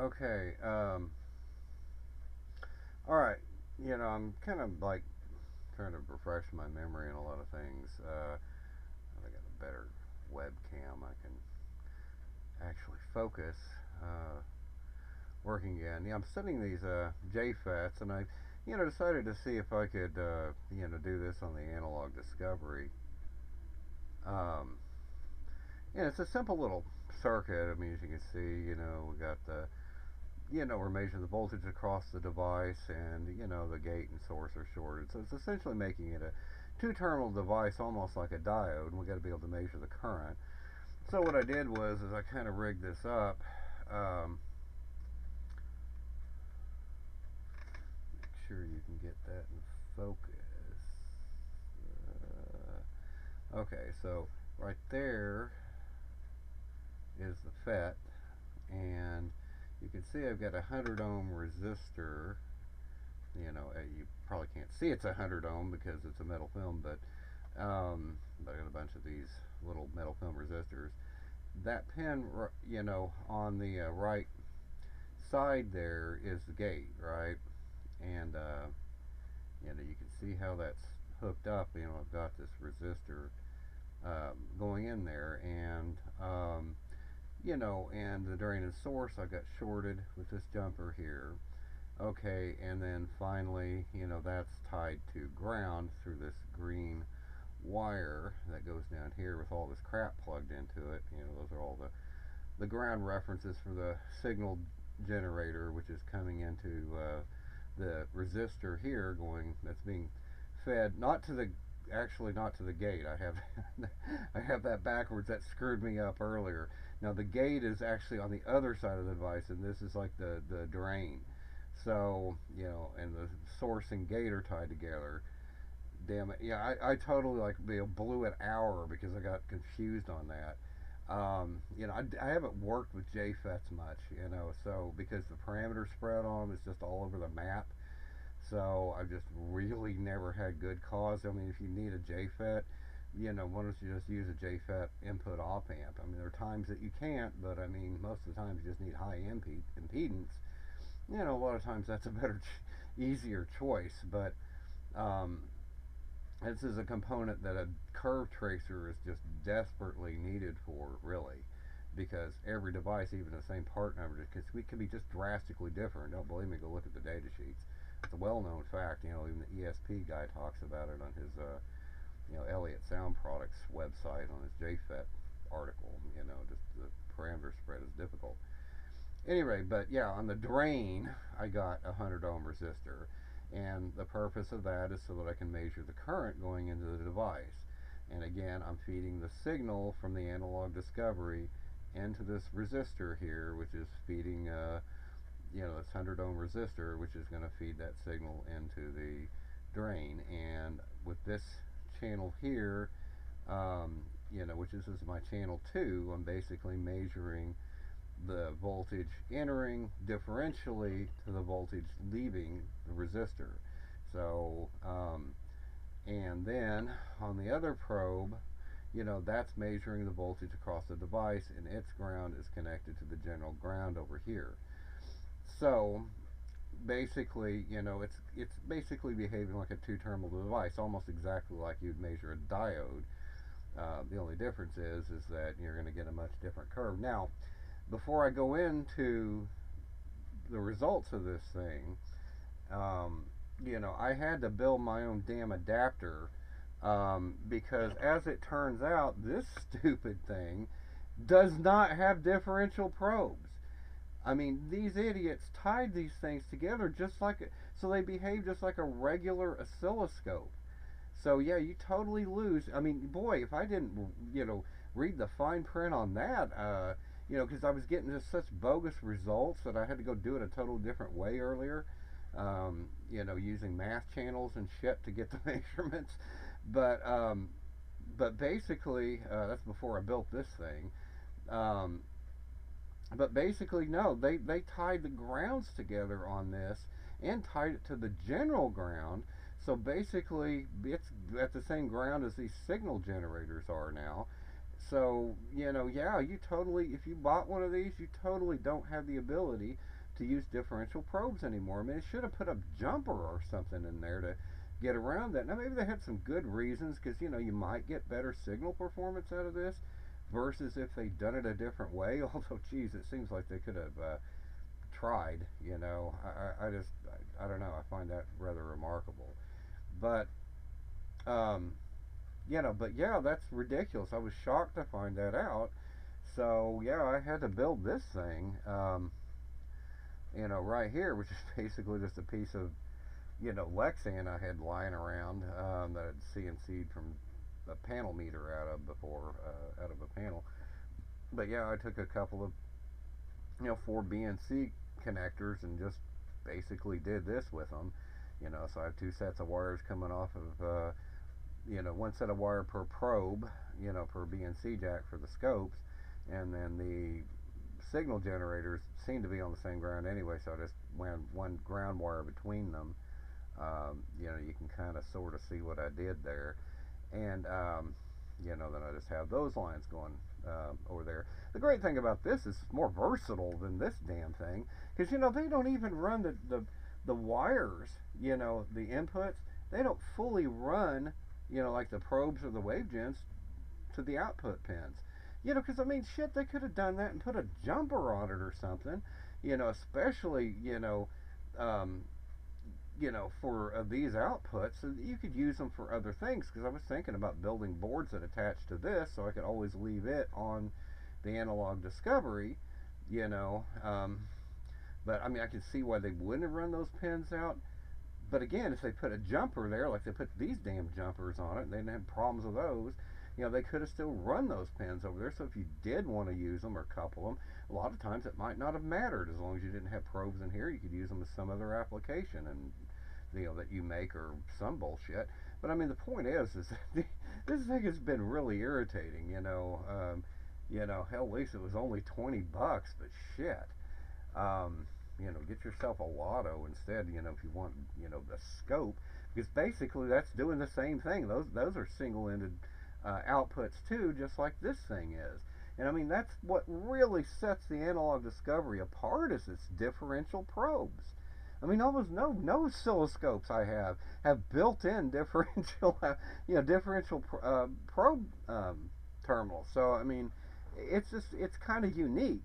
Okay. All right. I'm kind of like trying to refresh my memory on a lot of things. I got a better webcam. I can actually focus. Uh, Working again. Yeah, I'm studying these JFETs, and I, decided to see if I could, do this on the analog discovery. Um, yeah, it's a simple little circuit. I mean, as you can see, we got we're measuring the voltage across the device, and the gate and source are shorted. So it's essentially making it a two-terminal device, almost like a diode. And we got to be able to measure the current. So what I did was, is I kind of rigged this up. Um, Make sure you can get that in focus. Okay, so right there is the FET, and you can see I've got a 100 ohm resistor. You probably can't see it's a 100 ohm because it's a metal film, but I got a bunch of these little metal film resistors. That pin, on the right side there is the gate, right? And you can see how that's hooked up. I've got this resistor going in there, and the drain and source I got shorted with this jumper here. Okay, and then finally, that's tied to ground through this green wire that goes down here with all this crap plugged into it. Those are all the ground references for the signal generator, which is coming into the resistor here, that's being fed not to the actually not to the gate. I have I have that backwards. That screwed me up earlier. Now the gate is actually on the other side of the device, and this is like the drain. So and the source and gate are tied together. Damn it! Yeah, I totally like blew an hour because I got confused on that. I haven't worked with JFETs much, so because the parameter spread on them is just all over the map. So I've just really never had good cause. I mean, if you need a JFET, why don't you just use a JFET input op amp? I mean, there are times that you can't, but I mean, most of the time you just need high impedance. A lot of times that's a better, easier choice. But um, this is a component that a curve tracer is just desperately needed for, really, because every device, even the same part number, can be just drastically different. Don't believe me? Go look at the data sheets. It's a well-known fact. Even the ESP guy talks about it on his, Elliott Sound Products website on his JFET article. Just the parameter spread is difficult. Anyway, but yeah, on the drain, I got a 100 ohm resistor, and the purpose of that is so that I can measure the current going into the device. And again, I'm feeding the signal from the analog discovery into this resistor here, which is feeding this 100 ohm resistor, which is going to feed that signal into the drain. And with this channel here, which is my channel 2, I'm basically measuring the voltage entering differentially to the voltage leaving the resistor. So, and then on the other probe, that's measuring the voltage across the device, and its ground is connected to the general ground over here. So basically, it's basically behaving like a two-terminal device, almost exactly like you'd measure a diode. The only difference is that you're going to get a much different curve. Now, before I go into the results of this thing, I had to build my own damn adapter because, as it turns out, this stupid thing does not have differential probes. I mean, these idiots tied these things together so they behave just like a regular oscilloscope. So yeah, you totally lose. I mean, boy, if I didn't, read the fine print on that, because I was getting just such bogus results that I had to go do it a totally different way earlier. Using math channels and shit to get the measurements. But but basically, that's before I built this thing. Um, but basically, no, they tied the grounds together on this and tied it to the general ground. So basically, it's at the same ground as these signal generators are now. So, yeah, you totally, if you bought one of these, you totally don't have the ability to use differential probes anymore. I mean, it should have put a jumper or something in there to get around that. Now, maybe they had some good reasons because, you might get better signal performance out of this versus if they'd done it a different way. Although, geez, it seems like they could have tried, I just, I don't know. I find that rather remarkable. But, um, but yeah, that's ridiculous. I was shocked to find that out. So yeah, I had to build this thing, right here, which is basically just a piece of, Lexan I had lying around that I'd CNC'd from a panel meter out of before, out of a panel. But yeah, I took a couple of, 4 BNC connectors and just basically did this with them. So I have 2 sets of wires coming off of, 1 set of wire per probe, per BNC jack for the scopes, and then the signal generators seem to be on the same ground anyway, so I just ran one ground wire between them. You can kind of sort of see what I did there, and then I just have those lines going over there. The great thing about this is it's more versatile than this damn thing, because they don't even run the wires, the inputs. They don't fully run, like the probes or the wavegens to the output pins. Because I mean, shit, they could have done that and put a jumper on it or something. Especially um, for these outputs, so you could use them for other things. Because I was thinking about building boards that attach to this, so I could always leave it on the analog discovery. You know, but I mean, I can see why they wouldn't have run those pins out. But again, if they put a jumper there, like they put these damn jumpers on it, they didn't have problems with those. They could have still run those pins over there. So if you did want to use them or couple them, a lot of times it might not have mattered as long as you didn't have probes in here. You could use them as some other application and that you make or some bullshit. But I mean, the point is that this thing has been really irritating. Hell, at least it was only $20, but shit. Get yourself a Lotto instead, if you want, the scope, because basically that's doing the same thing. Those are single-ended outputs too, just like this thing is. And I mean, that's what really sets the analog discovery apart is its differential probes. I mean, almost no oscilloscopes I have built-in differential, differential probe terminals. So I mean, it's kind of unique.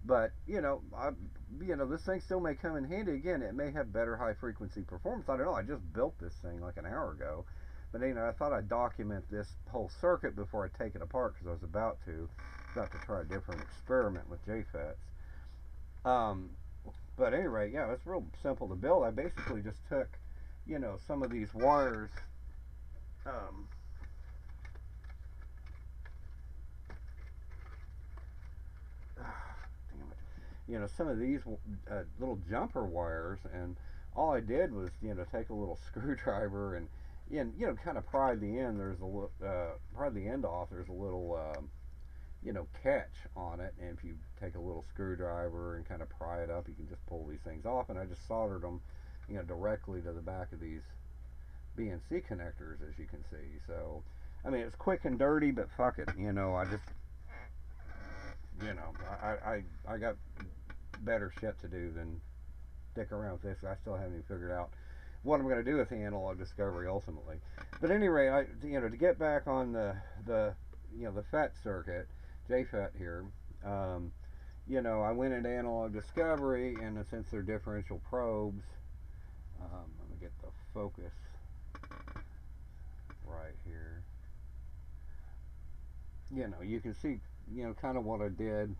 But this thing still may come in handy. Again, it may have better high frequency performance. I don't know. I just built this thing like an hour ago, but I thought I'd document this whole circuit before I take it apart because I was about to try a different experiment with JFETs. But anyway, yeah, it's real simple to build. I basically just took, some of these wires. Um, Some of these little jumper wires, and all I did was, take a little screwdriver and, kind of pry the end. Pry the end off. There's a little, catch on it, and if you take a little screwdriver and kind of pry it up, you can just pull these things off. And I just soldered them, directly to the back of these BNC connectors, as you can see. So, I mean, it's quick and dirty, but fuck it, I just, I got better shit to do than dick around with this. I still haven't even figured out what I'm going to do with the analog discovery ultimately. But anyway, to get back on the FET circuit, JFET here, I went into analog discovery, and since they're differential probes, let me get the focus right here. You can see, kind of what I did.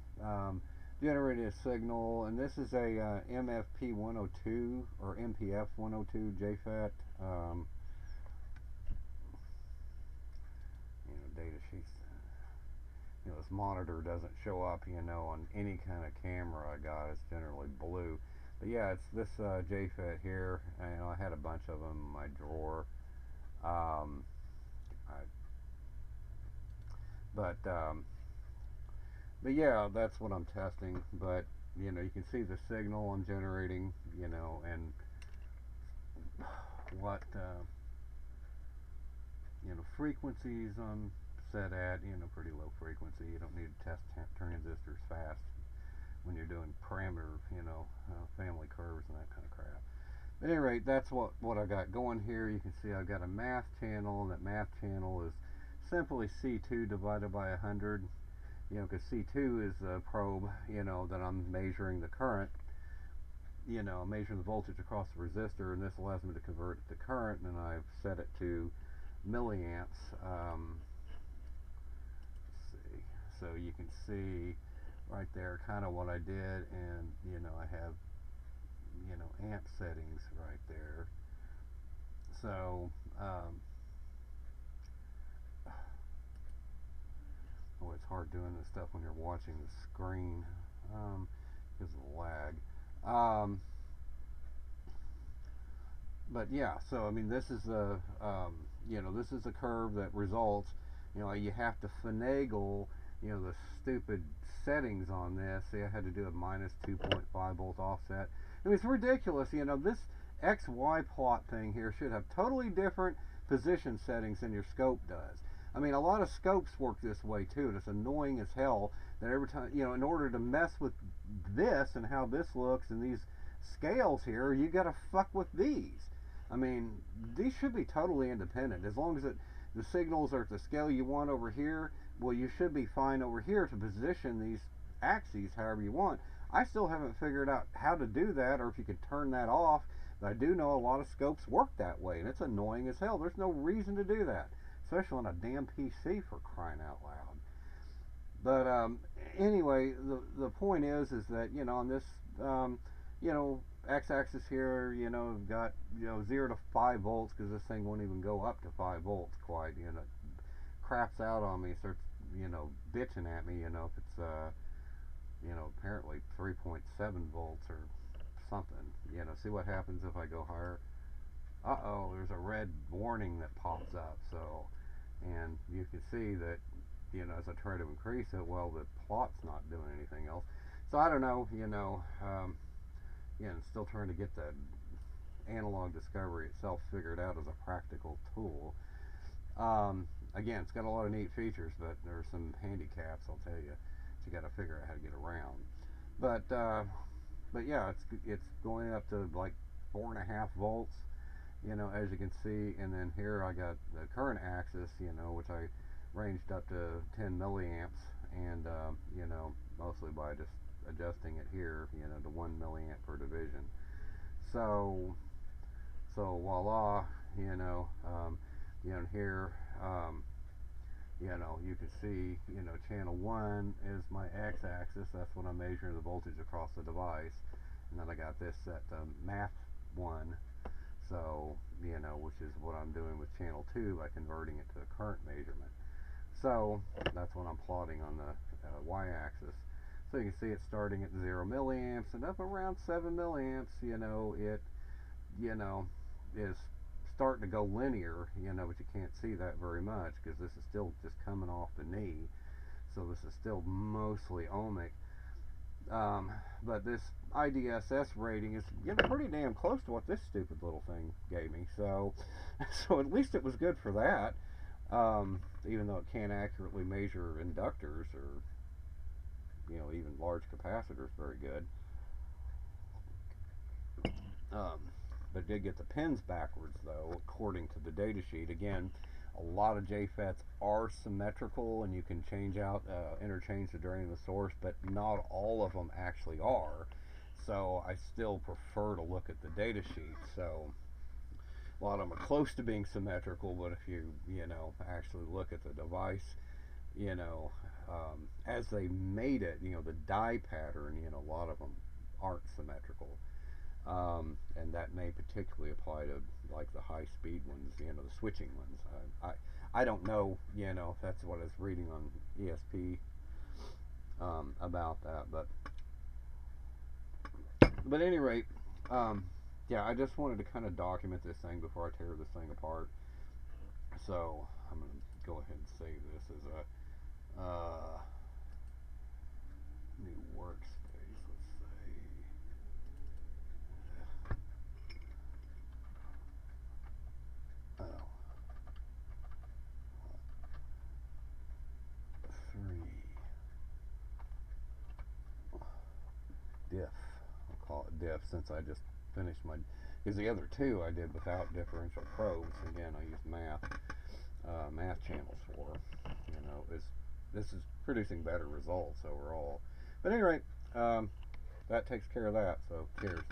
Generated a signal, and this is a MFP 102 or MPF 102 JFET. Data sheets. This monitor doesn't show up, on any kind of camera I got. It's generally blue. But yeah, it's this JFET here. I had a bunch of them in my drawer. But yeah, that's what I'm testing. But you can see the signal I'm generating, and what frequencies I'm set at, pretty low frequency. You don't need to test transistors fast when you're doing parameter, family curves and that kind of crap. At any rate, that's what I got going here. You can see I've got a math channel, and that math channel is simply C2 divided by 100, because C2 is the probe, that I'm measuring the current, measuring the voltage across the resistor, and this allows me to convert it to current, and I've set it to milliamps. Let's see. So you can see right there kind of what I did, and I have amp settings right there. So oh, it's hard doing this stuff when you're watching the screen because of the lag. But yeah, so I mean, this is a this is a curve that results. You have to finagle the stupid settings on this. See, I had to do a minus 2.5 volt offset. I mean, it's ridiculous. This XY plot thing here should have totally different position settings than your scope does. I mean, a lot of scopes work this way too, and it's annoying as hell that every time, in order to mess with this and how this looks and these scales here, you got to fuck with these. I mean, these should be totally independent. As long as the signals are at the scale you want over here, well, you should be fine over here to position these axes however you want. I still haven't figured out how to do that, or if you could turn that off, but I do know a lot of scopes work that way, and it's annoying as hell. There's no reason to do that, especially on a damn PC, for crying out loud. But anyway, the point is that on this x-axis here, we've got 0 to 5 volts, because this thing won't even go up to 5 volts quite. It craps out on me, starts bitching at me. If it's apparently 3.7 volts or something. See what happens if I go higher. Uh-oh, there's a red warning that pops up. So, and you can see that as I try to increase it, well, the plot's not doing anything else. So I don't know, I'm still trying to get the analog discovery itself figured out as a practical tool. Again, it's got a lot of neat features, but there are some handicaps, I'll tell you. You got to figure out how to get around. But yeah, it's going up to like 4.5 volts, as you can see. And then here I got the current axis, which I ranged up to 10 milliamps, and mostly by just adjusting it here, to 1 milliamp per division. So voila, here, you can see, channel 1 is my x-axis. That's when I'm measuring the voltage across the device. And then I got this set to math 1. So, which is what I'm doing with channel 2 by converting it to a current measurement. So, that's what I'm plotting on the y-axis. So you can see it's starting at 0 milliamps, and up around 7 milliamps, it, is starting to go linear, but you can't see that very much because this is still just coming off the knee. So this is still mostly ohmic. But this IDSS rating is pretty damn close to what this stupid little thing gave me. So at least it was good for that. Even though it can't accurately measure inductors or even large capacitors very good. But did get the pins backwards though, according to the data sheet. Again, a lot of JFETs are symmetrical, and you can interchange the drain and the source, but not all of them actually are. So I still prefer to look at the data sheet. So a lot of them are close to being symmetrical, but if you actually look at the device, as they made it, the die pattern, a lot of them aren't symmetrical. And that may particularly apply to like the high speed ones, the switching ones. I don't know, if that's what I was reading on ESP about that, but at any rate, yeah, I just wanted to kind of document this thing before I tear this thing apart. So I'm going to go ahead and save this as a new workspace. Let's say. Oh. diff. I'll call it diff since I just finished my, because the other two I did without differential probes. Again, I used math channels for. This is producing better results overall. But anyway, that takes care of that. So cheers.